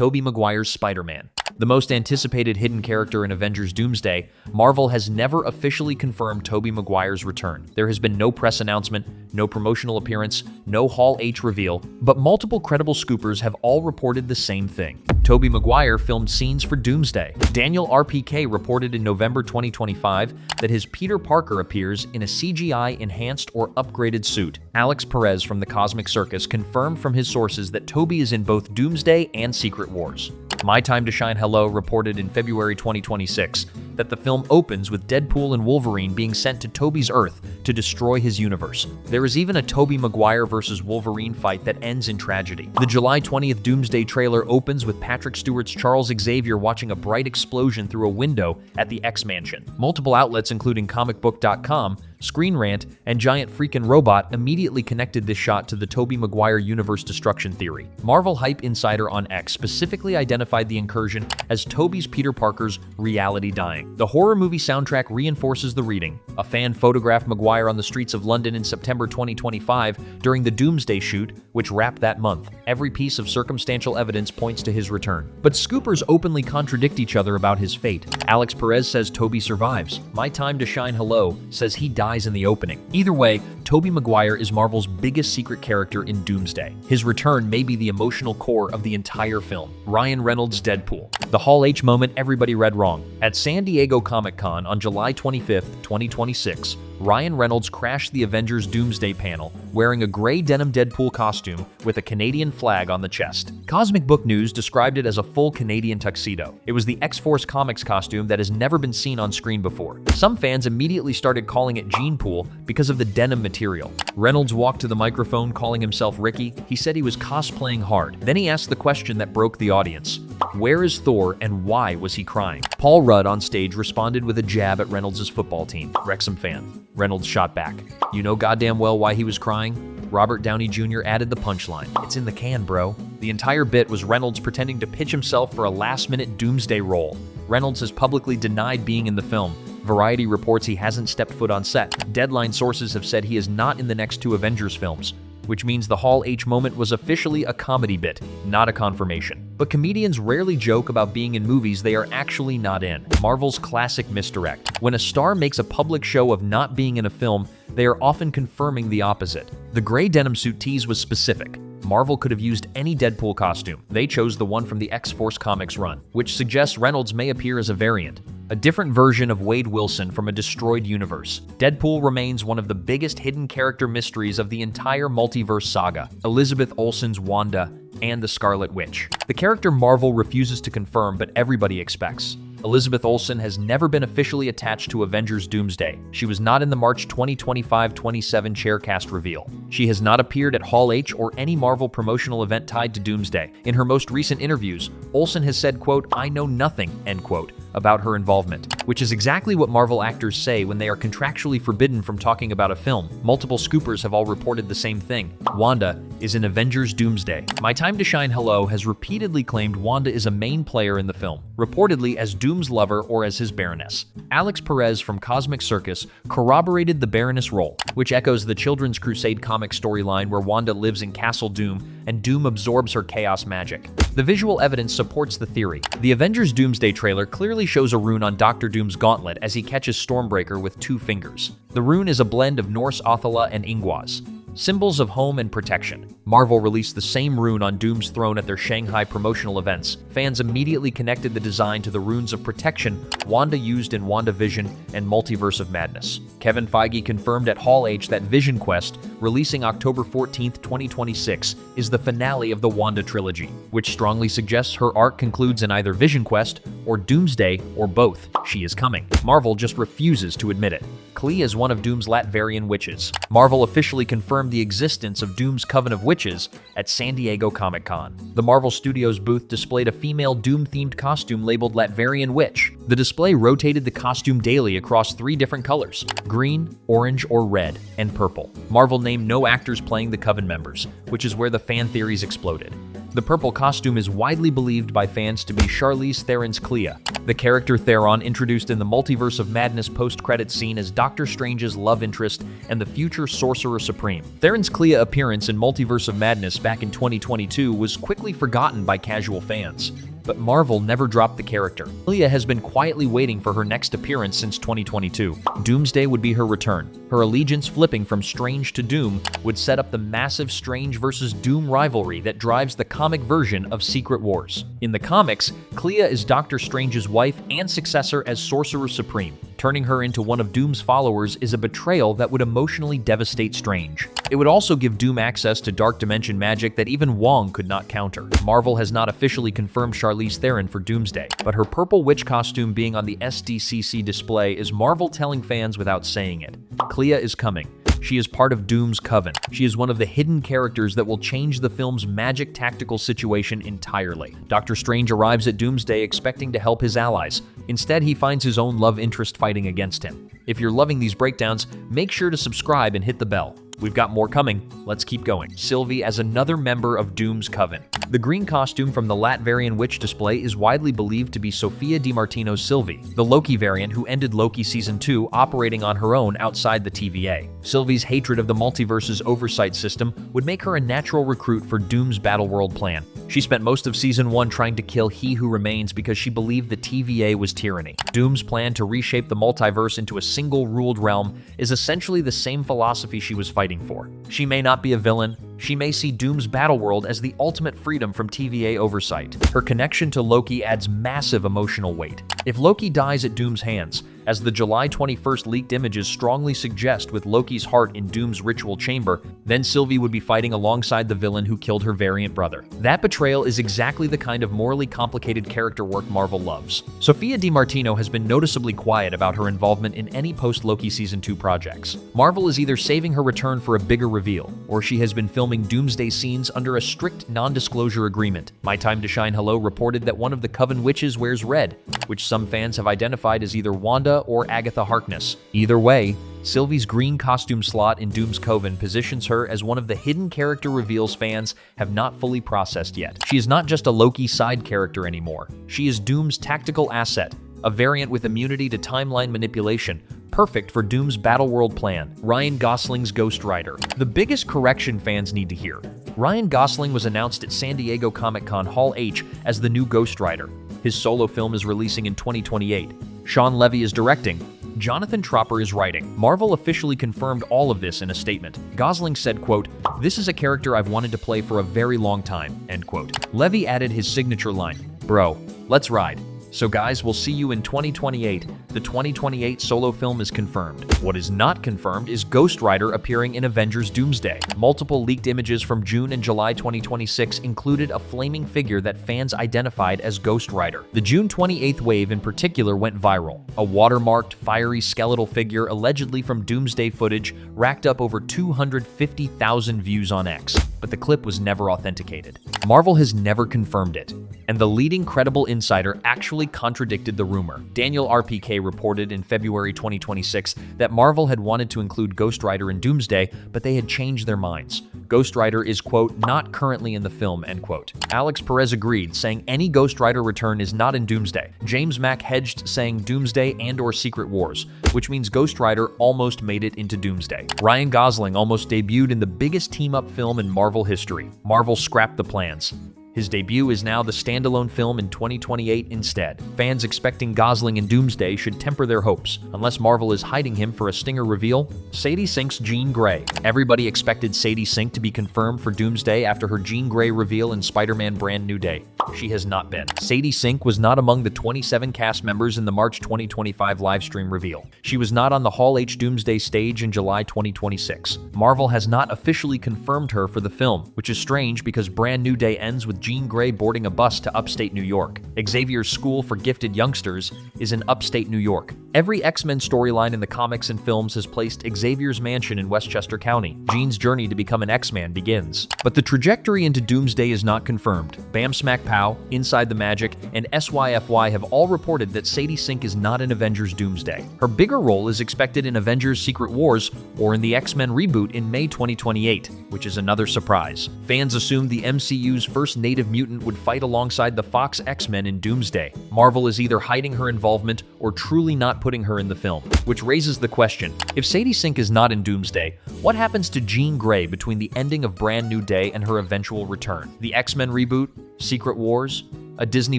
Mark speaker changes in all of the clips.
Speaker 1: Tobey Maguire's Spider-Man. The most anticipated hidden character in Avengers Doomsday, Marvel has never officially confirmed Tobey Maguire's return. There has been no press announcement, no promotional appearance, no Hall H reveal, but multiple credible scoopers have all reported the same thing. Tobey Maguire filmed scenes for Doomsday. Daniel RPK reported in November 2025 that his Peter Parker appears in a CGI-enhanced or upgraded suit. Alex Perez from the Cosmic Circus confirmed from his sources that Tobey is in both Doomsday and Secret Wars. My Time to Shine Hello reported in February 2026 that the film opens with Deadpool and Wolverine being sent to Tobey's Earth to destroy his universe. There is even a Tobey Maguire vs. Wolverine fight that ends in tragedy. The July 20th Doomsday trailer opens with Patrick Stewart's Charles Xavier watching a bright explosion through a window at the X-Mansion. Multiple outlets including comicbook.com, Screen Rant, and Giant Freakin' Robot immediately connected this shot to the Tobey Maguire universe destruction theory. Marvel Hype Insider on X specifically identified the incursion as Tobey's Peter Parker's reality dying. The horror movie soundtrack reinforces the reading. A fan photographed Maguire on the streets of London in September 2025 during the Doomsday shoot, which wrapped that month. Every piece of circumstantial evidence points to his return. But scoopers openly contradict each other about his fate. Alex Perez says Tobey survives. My Time to Shine Hello says he dies in the opening. Either way, Tobey Maguire is Marvel's biggest secret character in Doomsday. His return may be the emotional core of the entire film. Ryan Reynolds' Deadpool. The Hall H moment everybody read wrong. At San Diego Comic-Con on July 25th, 2026, Ryan Reynolds crashed the Avengers Doomsday panel wearing a gray denim Deadpool costume with a Canadian flag on the chest. Cosmic Book News described it as a full Canadian tuxedo. It was the X-Force Comics costume that has never been seen on screen before. Some fans immediately started calling it Gene Pool because of the denim material. Reynolds walked to the microphone calling himself Ricky. He said he was cosplaying hard. Then he asked the question that broke the audience. Where is Thor and why was he crying? Paul Rudd on stage responded with a jab at Reynolds' football team. Wrexham fan. Reynolds shot back. You know goddamn well why he was crying? Robert Downey Jr. added the punchline. It's in the can, bro. The entire bit was Reynolds pretending to pitch himself for a last-minute Doomsday role. Reynolds has publicly denied being in the film. Variety reports he hasn't stepped foot on set. Deadline sources have said he is not in the next two Avengers films, which means the Hall H moment was officially a comedy bit, not a confirmation. But comedians rarely joke about being in movies they are actually not in. Marvel's classic misdirect. When a star makes a public show of not being in a film, they are often confirming the opposite. The gray denim suit tease was specific. Marvel could have used any Deadpool costume. They chose the one from the X-Force Comics run, which suggests Reynolds may appear as a variant, a different version of Wade Wilson from a destroyed universe. Deadpool remains one of the biggest hidden character mysteries of the entire multiverse saga. Elizabeth Olsen's Wanda and the Scarlet Witch. The character Marvel refuses to confirm, but everybody expects. Elizabeth Olsen has never been officially attached to Avengers Doomsday. She was not in the March 2025-27 Chaircast reveal. She has not appeared at Hall H or any Marvel promotional event tied to Doomsday. In her most recent interviews, Olsen has said, quote, "I know nothing," end quote, about her involvement, which is exactly what Marvel actors say when they are contractually forbidden from talking about a film. Multiple scoopers have all reported the same thing. Wanda is in Avengers Doomsday. My Time to Shine Hello has repeatedly claimed Wanda is a main player in the film, reportedly as Doom's lover or as his Baroness. Alex Perez from Cosmic Circus corroborated the Baroness role, which echoes the Children's Crusade comic storyline where Wanda lives in Castle Doom and Doom absorbs her chaos magic. The visual evidence supports the theory. The Avengers Doomsday trailer clearly shows a rune on Doctor Doom's gauntlet as he catches Stormbreaker with 2 fingers. The rune is a blend of Norse Othala and Ingwaz, symbols of home and protection. Marvel released the same rune on Doom's throne at their Shanghai promotional events. Fans immediately connected the design to the runes of protection Wanda used in WandaVision and Multiverse of Madness. Kevin Feige confirmed at Hall H that Vision Quest, releasing October 14th, 2026, is the finale of the Wanda trilogy, which strongly suggests her arc concludes in either Vision Quest or Doomsday or both. She is coming. Marvel just refuses to admit it. Clea is one of Doom's Latverian witches. Marvel officially confirmed the existence of Doom's Coven of Witches at San Diego Comic-Con. The Marvel Studios booth displayed a female Doom-themed costume labeled Latverian Witch. The display rotated the costume daily across 3 different colors: green, orange or red, and purple. Marvel named no actors playing the Coven members, which is where the fan theories exploded. The purple costume is widely believed by fans to be Charlize Theron's Clea. The character Theron, introduced in the Multiverse of Madness post-credits scene as Doctor Strange's love interest and the future Sorcerer Supreme. Theron's Clea appearance in Multiverse of Madness back in 2022 was quickly forgotten by casual fans. But Marvel never dropped the character. Clea has been quietly waiting for her next appearance since 2022. Doomsday would be her return. Her allegiance flipping from Strange to Doom would set up the massive Strange vs. Doom rivalry that drives the comic version of Secret Wars. In the comics, Clea is Doctor Strange's wife and successor as Sorcerer Supreme. Turning her into one of Doom's followers is a betrayal that would emotionally devastate Strange. It would also give Doom access to Dark Dimension magic that even Wong could not counter. Marvel has not officially confirmed Charlize Theron for Doomsday, but her purple witch costume being on the SDCC display is Marvel telling fans without saying it. Clea is coming. She is part of Doom's coven. She is one of the hidden characters that will change the film's magic tactical situation entirely. Doctor Strange arrives at Doomsday expecting to help his allies. Instead, he finds his own love interest fighting against him. If you're loving these breakdowns, make sure to subscribe and hit the bell. We've got more coming. Let's keep going. Sylvie as another member of Doom's coven. The green costume from the Latverian witch display is widely believed to be Sofia DiMartino's Sylvie, the Loki variant who ended Loki Season 2 operating on her own outside the TVA. Sylvie's hatred of the multiverse's oversight system would make her a natural recruit for Doom's Battleworld plan. She spent most of Season 1 trying to kill He Who Remains because she believed the TVA was tyranny. Doom's plan to reshape the multiverse into a single ruled realm is essentially the same philosophy she was fighting for. She may not be a villain. She may see Doom's Battleworld as the ultimate freedom from TVA oversight. Her connection to Loki adds massive emotional weight. If Loki dies at Doom's hands, as the July 21st leaked images strongly suggest with Loki's heart in Doom's ritual chamber, then Sylvie would be fighting alongside the villain who killed her variant brother. That betrayal is exactly the kind of morally complicated character work Marvel loves. Sofia DiMartino has been noticeably quiet about her involvement in any post-Loki Season 2 projects. Marvel is either saving her return for a bigger reveal, or she has been filming Doomsday scenes under a strict non-disclosure agreement. My Time to Shine Hello reported that one of the Coven witches wears red, which some fans have identified as either Wanda or Agatha Harkness. Either way, Sylvie's green costume slot in Doom's Coven positions her as one of the hidden character reveals fans have not fully processed yet. She is not just a Loki side character anymore. She is Doom's tactical asset, a variant with immunity to timeline manipulation, perfect for Doom's Battleworld plan. Ryan Gosling's Ghost Rider. The biggest correction fans need to hear. Ryan Gosling was announced at San Diego Comic-Con Hall H as the new Ghost Rider. His solo film is releasing in 2028. Sean Levy is directing. Jonathan Tropper is writing. Marvel officially confirmed all of this in a statement. Gosling said, quote, "This is a character I've wanted to play for a very long time," end quote. Levy added his signature line, "Bro, let's ride." So guys, we'll see you in 2028. The 2028 solo film is confirmed. What is not confirmed is Ghost Rider appearing in Avengers Doomsday. Multiple leaked images from June and July 2026 included a flaming figure that fans identified as Ghost Rider. The June 28th wave in particular went viral. A watermarked, fiery skeletal figure allegedly from Doomsday footage racked up over 250,000 views on X, but the clip was never authenticated. Marvel has never confirmed it, and the leading credible insider actually contradicted the rumor. Daniel RPK reported in February 2026 that Marvel had wanted to include Ghost Rider in Doomsday, but they had changed their minds. Ghost Rider is, quote, "not currently in the film," end quote. Alex Perez agreed, saying any Ghost Rider return is not in Doomsday. James Mack hedged, saying Doomsday and/or Secret Wars, which means Ghost Rider almost made it into Doomsday. Ryan Gosling almost debuted in the biggest team-up film in Marvel history. Marvel scrapped the plans. His debut is now the standalone film in 2028 instead. Fans expecting Gosling in Doomsday should temper their hopes, unless Marvel is hiding him for a stinger reveal. Sadie Sink's Jean Grey. Everybody expected Sadie Sink to be confirmed for Doomsday after her Jean Grey reveal in Spider-Man Brand New Day. She has not been. Sadie Sink was not among the 27 cast members in the March 2025 livestream reveal. She was not on the Hall H Doomsday stage in July 2026. Marvel has not officially confirmed her for the film, which is strange because Brand New Day ends with Jean Grey boarding a bus to upstate New York. Xavier's school for gifted youngsters is in upstate New York. Every X-Men storyline in the comics and films has placed Xavier's mansion in Westchester County. Jean's journey to become an X-Man begins. But the trajectory into Doomsday is not confirmed. Bam Smack Pow, Inside the Magic, and SYFY have all reported that Sadie Sink is not in Avengers Doomsday. Her bigger role is expected in Avengers Secret Wars or in the X-Men reboot in May 2028, which is another surprise. Fans assumed the MCU's first native mutant would fight alongside the Fox X-Men in Doomsday. Marvel is either hiding her involvement or truly not putting her in the film, which raises the question, if Sadie Sink is not in Doomsday, what happens to Jean Grey between the ending of Brand New Day and her eventual return? The X-Men reboot? Secret Wars? A Disney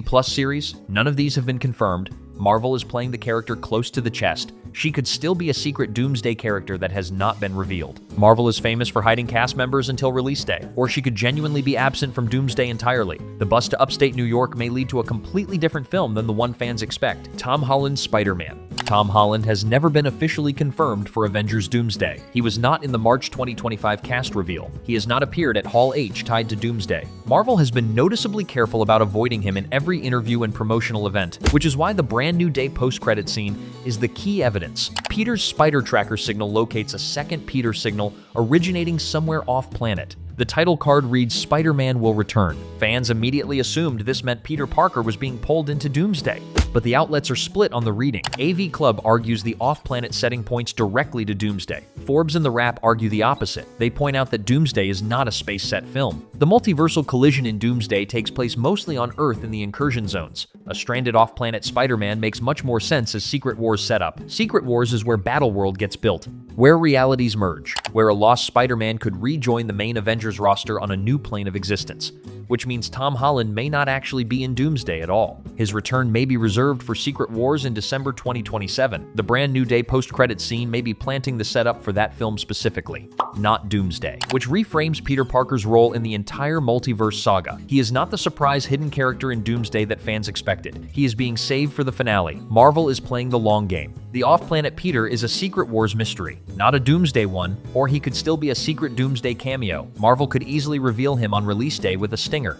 Speaker 1: Plus series? None of these have been confirmed. Marvel is playing the character close to the chest. She could still be a secret Doomsday character that has not been revealed. Marvel is famous for hiding cast members until release day, or she could genuinely be absent from Doomsday entirely. The bus to upstate New York may lead to a completely different film than the one fans expect. Tom Holland's Spider-Man. Tom Holland has never been officially confirmed for Avengers Doomsday. He was not in the March 2025 cast reveal. He has not appeared at Hall H tied to Doomsday. Marvel has been noticeably careful about avoiding him in every interview and promotional event, which is why the Brand New Day post-credit scene is the key evidence. Peter's spider tracker signal locates a second Peter signal originating somewhere off-planet. The title card reads, "Spider-Man will return." Fans immediately assumed this meant Peter Parker was being pulled into Doomsday, but the outlets are split on the reading. AV Club argues the off-planet setting points directly to Doomsday. Forbes and The Wrap argue the opposite. They point out that Doomsday is not a space-set film. The multiversal collision in Doomsday takes place mostly on Earth in the incursion zones. A stranded off-planet Spider-Man makes much more sense as Secret Wars setup. Secret Wars is where Battleworld gets built, where realities merge, where a lost Spider-Man could rejoin the main Avengers roster on a new plane of existence, which means Tom Holland may not actually be in Doomsday at all. His return may be reserved for Secret Wars in December 2027. The Brand New Day post-credit scene may be planting the setup for that film specifically, not Doomsday, which reframes Peter Parker's role in the entire multiverse saga. He is not the surprise hidden character in Doomsday that fans expected. He is being saved for the finale. Marvel is playing the long game. The off-planet Peter is a Secret Wars mystery, not a Doomsday one, or he could still be a secret Doomsday cameo. Marvel could easily reveal him on release day with a stinger.